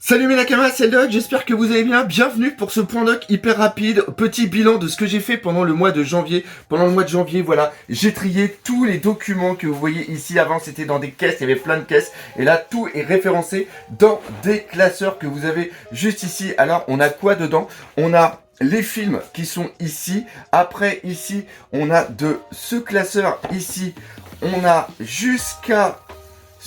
Salut mes nakamas, c'est Doc, j'espère que vous allez bien. Bienvenue pour ce point doc hyper rapide, petit bilan de ce que j'ai fait pendant le mois de janvier. Pendant le mois de janvier, voilà, j'ai trié tous les documents que vous voyez ici. Avant, c'était dans des caisses, il y avait plein de caisses. Et là, tout est référencé dans des classeurs que vous avez juste ici. Alors, on a quoi dedans? On a les films qui sont ici. Après, ici, on a de ce classeur ici. On a jusqu'à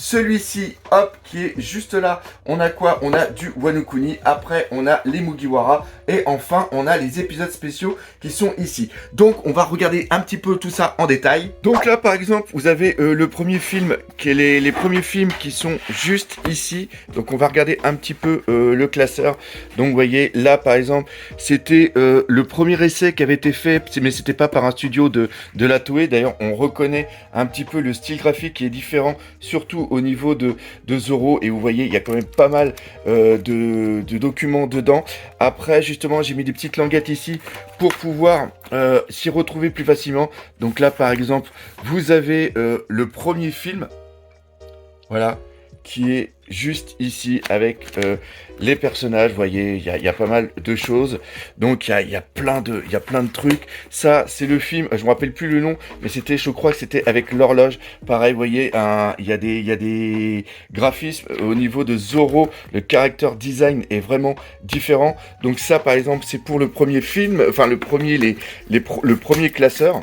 celui-ci, hop, qui est juste là. On a quoi? On a du Wano Kuni. Après, on a les Mugiwara. Et enfin, on a les épisodes spéciaux qui sont ici. Donc, on va regarder un petit peu tout ça en détail. Donc là, par exemple, vous avez le premier film, qui est les premiers films qui sont juste ici. Donc, on va regarder un petit peu le classeur. Donc, vous voyez, là, par exemple, c'était le premier essai qui avait été fait, mais c'était pas par un studio de la Toei. D'ailleurs, on reconnaît un petit peu le style graphique qui est différent, surtout au niveau de Zoro. Et vous voyez, il y a quand même pas mal de documents dedans. Après, justement, j'ai mis des petites languettes ici pour pouvoir s'y retrouver plus facilement. Donc là, par exemple, vous avez le premier film, voilà, qui est juste ici avec les personnages. Vous voyez, il y a pas mal de choses. Donc il y a plein de trucs. Ça, c'est le film, je me rappelle plus le nom, mais c'était, je crois que c'était avec l'horloge. Pareil, vous voyez, il y a des graphismes au niveau de Zoro. Le character design est vraiment différent. Donc ça, par exemple, c'est pour le premier film, enfin le premier, le premier classeur.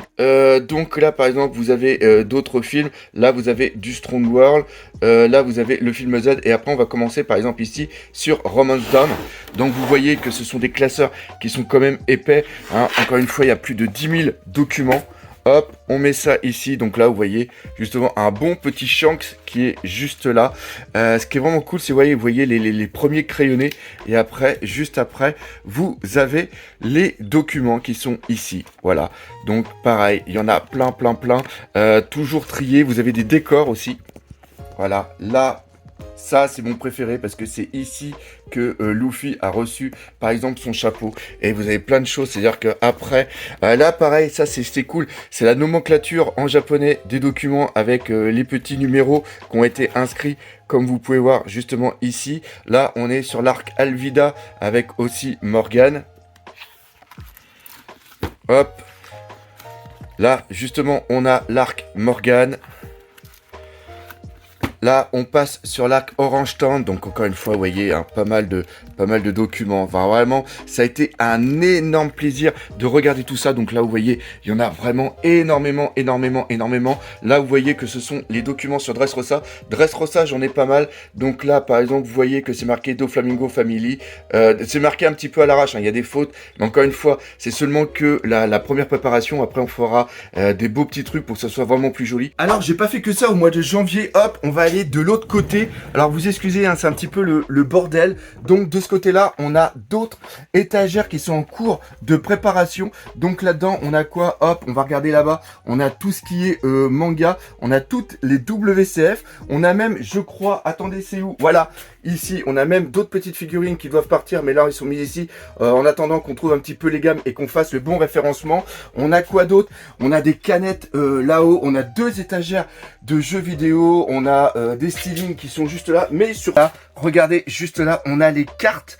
Donc là, par exemple, vous avez d'autres films. Là, vous avez du Strong World. Là, vous avez le film Z. Et après, on va commencer, par exemple, ici, sur Romance Dawn. Donc, vous voyez que ce sont des classeurs qui sont quand même épais. Hein. Encore une fois, il y a plus de 10 000 documents. Hop, on met ça ici. Donc là, vous voyez justement un bon petit Shanks qui est juste là. Ce qui est vraiment cool, c'est vous voyez les premiers crayonnés. Et après, juste après, vous avez les documents qui sont ici. Voilà. Donc pareil, il y en a plein. Toujours triés. Vous avez des décors aussi. Voilà. Là, ça, c'est mon préféré parce que c'est ici que Luffy a reçu, par exemple, son chapeau. Et vous avez plein de choses, c'est-à-dire qu'après, là, pareil, ça, c'est cool. C'est la nomenclature en japonais des documents avec les petits numéros qui ont été inscrits, comme vous pouvez voir justement ici. Là, on est sur l'arc Alvida avec aussi Morgan. Hop. Là, justement, on a l'arc Morgan. Là, on passe sur l'arc Orange Town, donc encore une fois, vous voyez, hein, pas mal de documents. Enfin, vraiment, ça a été un énorme plaisir de regarder tout ça. Donc là, vous voyez, il y en a vraiment énormément. Là, vous voyez que ce sont les documents sur Dressrosa. Dressrosa, j'en ai pas mal. Donc là, par exemple, vous voyez que c'est marqué Doflamingo Family. C'est marqué un petit peu à l'arrache, hein, il y a des fautes. Mais encore une fois, c'est seulement que la première préparation. Après, on fera des beaux petits trucs pour que ça soit vraiment plus joli. Alors, j'ai pas fait que ça au mois de janvier. Hop, on va aller de l'autre côté. Alors vous excusez, hein, c'est un petit peu le bordel. Donc de ce côté-là, on a d'autres étagères qui sont en cours de préparation. Donc là-dedans, on a quoi? Hop, on va regarder là-bas. On a tout ce qui est manga. On a toutes les WCF. On a même, je crois, attendez, c'est où? Voilà, ici, on a même d'autres petites figurines qui doivent partir. Mais là, ils sont mis ici en attendant qu'on trouve un petit peu les gammes et qu'on fasse le bon référencement. On a quoi d'autre? On a des canettes là-haut. On a deux étagères de jeux vidéo. On a des stylings qui sont juste là, mais sur là, regardez, juste là, on a les cartes,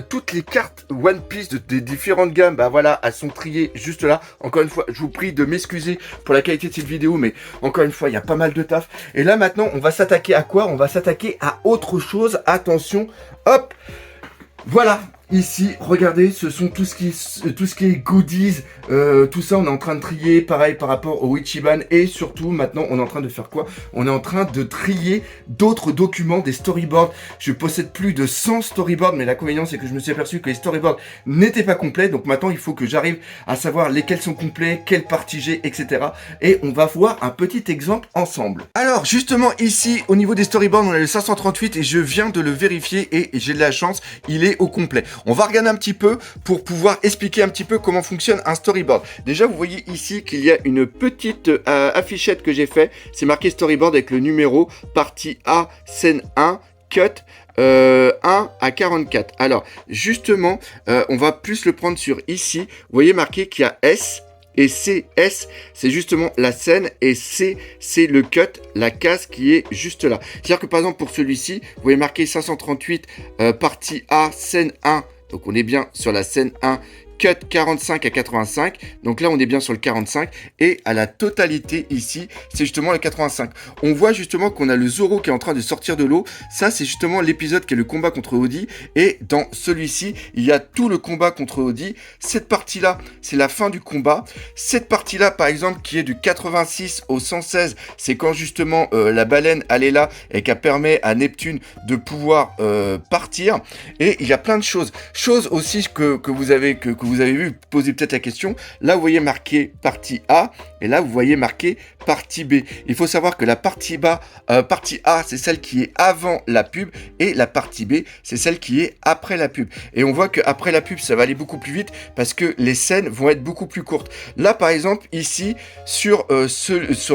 toutes les cartes One Piece des différentes gammes, bah voilà, elles sont triées juste là. Encore une fois, je vous prie de m'excuser pour la qualité de cette vidéo, mais encore une fois, il y a pas mal de taf. Et là, maintenant, on va s'attaquer à quoi? On va s'attaquer à autre chose. Attention, hop, voilà. Ici, regardez, ce sont tout ce qui est goodies, tout ça on est en train de trier, pareil par rapport au Ichiban, et surtout maintenant on est en train de faire quoi? On est en train de trier d'autres documents, des storyboards. Je possède plus de 100 storyboards, mais l'inconvénient c'est que je me suis aperçu que les storyboards n'étaient pas complets, donc maintenant il faut que j'arrive à savoir lesquels sont complets, quelle partie j'ai, etc. Et on va voir un petit exemple ensemble. Alors justement ici, au niveau des storyboards, on a le 538 et je viens de le vérifier et j'ai de la chance, il est au complet. On va regarder un petit peu pour pouvoir expliquer un petit peu comment fonctionne un storyboard. Déjà, vous voyez ici qu'il y a une petite affichette que j'ai fait. C'est marqué storyboard avec le numéro partie A, scène 1, cut 1 à 44. Alors, justement, on va plus le prendre sur ici. Vous voyez marqué qu'il y a S Et CS, c'est justement la scène. Et C, c'est le cut, la case qui est juste là. C'est-à-dire que par exemple, pour celui-ci, vous voyez marqué 538, partie A, scène 1. Donc on est bien sur la scène 1. Cut 45 à 85, donc là on est bien sur le 45, et à la totalité ici, c'est justement le 85. On voit justement qu'on a le Zoro qui est en train de sortir de l'eau, ça c'est justement l'épisode qui est le combat contre Audi, et dans celui-ci, il y a tout le combat contre Audi. Cette partie-là, c'est la fin du combat. Cette partie-là, par exemple, qui est du 86 au 116, c'est quand justement la baleine, elle est là, et qu'elle permet à Neptune de pouvoir partir, et il y a plein de choses. Choses aussi que vous avez vu, posez peut-être la question. Là, vous voyez marqué partie A, et là, vous voyez marqué partie B. Il faut savoir que la partie A, c'est celle qui est avant la pub, et la partie B, c'est celle qui est après la pub. Et on voit qu'après la pub, ça va aller beaucoup plus vite, parce que les scènes vont être beaucoup plus courtes. Là, par exemple, ici, sur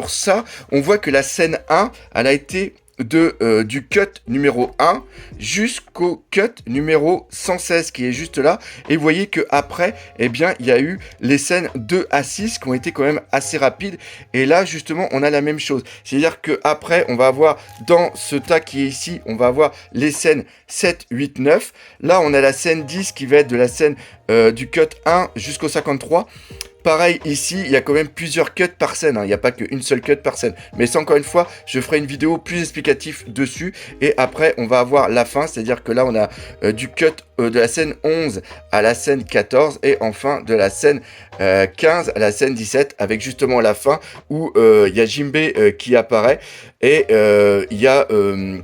ça, on voit que la scène 1, elle a été du cut numéro 1 jusqu'au cut numéro 116 qui est juste là, et vous voyez que après, eh bien, il y a eu les scènes 2 à 6 qui ont été quand même assez rapides, et là justement on a la même chose, c'est à dire que après on va avoir dans ce tas qui est ici, on va avoir les scènes 7, 8, 9, là on a la scène 10 qui va être de la scène du cut 1 jusqu'au 53. Pareil, ici, il y a quand même plusieurs cuts par scène, hein. Il n'y a pas qu'une seule cut par scène. Mais ça, encore une fois, je ferai une vidéo plus explicative dessus. Et après, on va avoir la fin, c'est-à-dire que là, on a du cut de la scène 11 à la scène 14. Et enfin, de la scène 15 à la scène 17, avec justement la fin où il y a Jinbei qui apparaît. Et il y a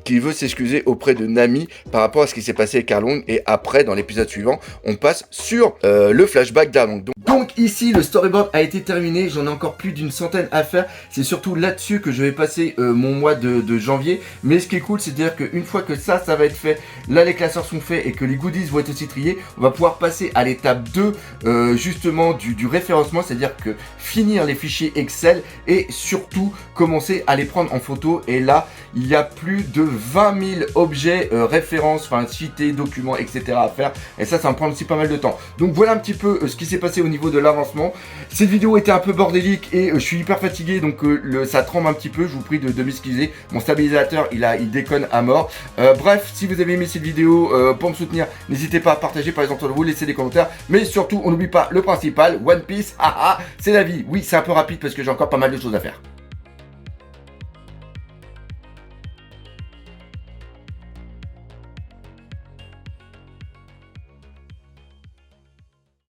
qui veut s'excuser auprès de Nami par rapport à ce qui s'est passé avec Arlong. Et après, dans l'épisode suivant, on passe sur le flashback d'Arlong. Donc ici, le storyboard a été terminé. J'en ai encore plus d'une centaine à faire. C'est surtout là-dessus que je vais passer mon mois de janvier. Mais ce qui est cool, c'est de dire qu'une fois que ça va être fait, là les classeurs sont faits et que les goodies vont être aussi triés, on va pouvoir passer à l'étape 2 justement du référencement. C'est-à-dire que finir les fichiers Excel et surtout commencer à les prendre en photo. Et là, il y a plus de 20 000 objets, références, enfin cités, documents, etc. à faire. Et ça va me prendre aussi pas mal de temps. Donc voilà un petit peu ce qui s'est passé au niveau de l'avancement. Cette vidéo était un peu bordélique et je suis hyper fatigué, donc ça tremble un petit peu. Je vous prie de m'excuser. Mon stabilisateur, il déconne à mort. Bref, si vous avez aimé cette vidéo, pour me soutenir, n'hésitez pas à partager par exemple entre vous, laisser des commentaires. Mais surtout, on n'oublie pas le principal, One Piece, haha, c'est la vie. Oui, c'est un peu rapide parce que j'ai encore pas mal de choses à faire.